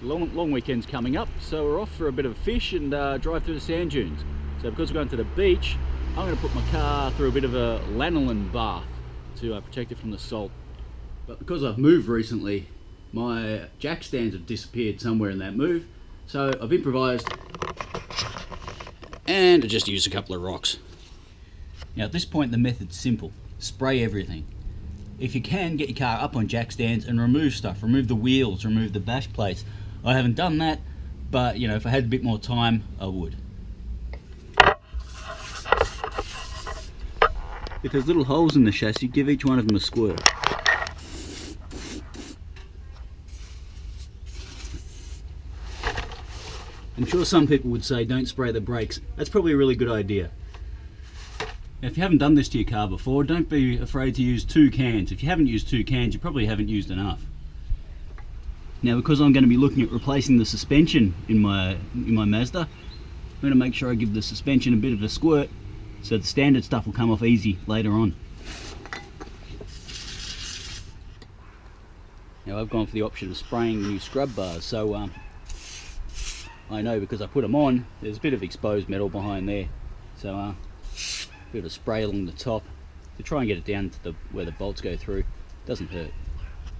Long weekend's coming up, so we're off for a bit of a fish and drive through the sand dunes. So because we're going to the beach, I'm going to put my car through a bit of a lanolin bath to protect it from the salt. But because I've moved recently, my jack stands have disappeared somewhere in that move, so I've improvised and I just used a couple of rocks. Now at this point the method's simple: spray everything. If you can, get your car up on jack stands and remove stuff, remove the wheels, remove the bash plates. I haven't done that, but you know, if I had a bit more time, I would. If there's little holes in the chassis, give each one of them a squirt. I'm sure some people would say don't spray the brakes. That's probably a really good idea. Now, if you haven't done this to your car before, don't be afraid to use 2 cans. If you haven't used 2 cans, you probably haven't used enough. Now, because I'm going to be looking at replacing the suspension in my Mazda, I'm going to make sure I give the suspension a bit of a squirt so the standard stuff will come off easy later on. Now I've gone for the option of spraying the new scrub bars, so I know because I put them on, there's a bit of exposed metal behind there, so a bit of spray along the top to try and get it down to where the bolts go through. Doesn't hurt.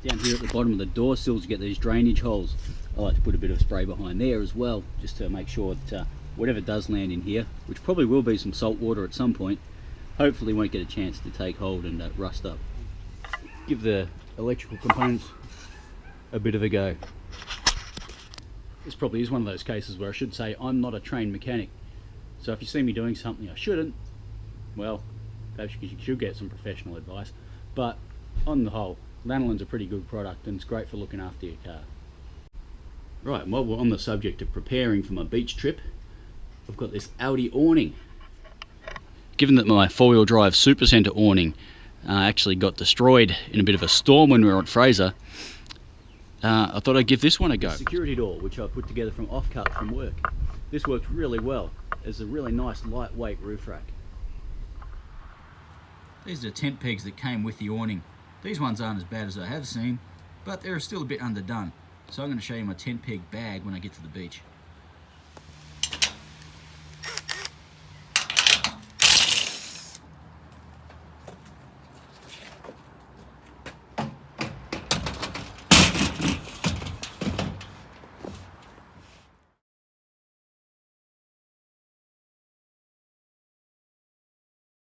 Down here at the bottom of the door sills you get these drainage holes. I like to put a bit of spray behind there as well, just to make sure that whatever does land in here, which probably will be some salt water at some point, hopefully won't get a chance to take hold and rust up. Give the electrical components a bit of a go. This probably is one of those cases where I should say I'm not a trained mechanic, so if you see me doing something I shouldn't, well, perhaps you should get some professional advice. But on the whole, lanolin's a pretty good product and it's great for looking after your car. Right, and while we're on the subject of preparing for my beach trip, I've got this Audi awning. Given that my 4-wheel drive Supercenter awning actually got destroyed in a bit of a storm when we were at Fraser, I thought I'd give this one a go. The security door, which I put together from offcut from work. This worked really well. It's a really nice lightweight roof rack. These are the tent pegs that came with the awning. These ones aren't as bad as I have seen, but they're still a bit underdone. So I'm going to show you my tent peg bag when I get to the beach.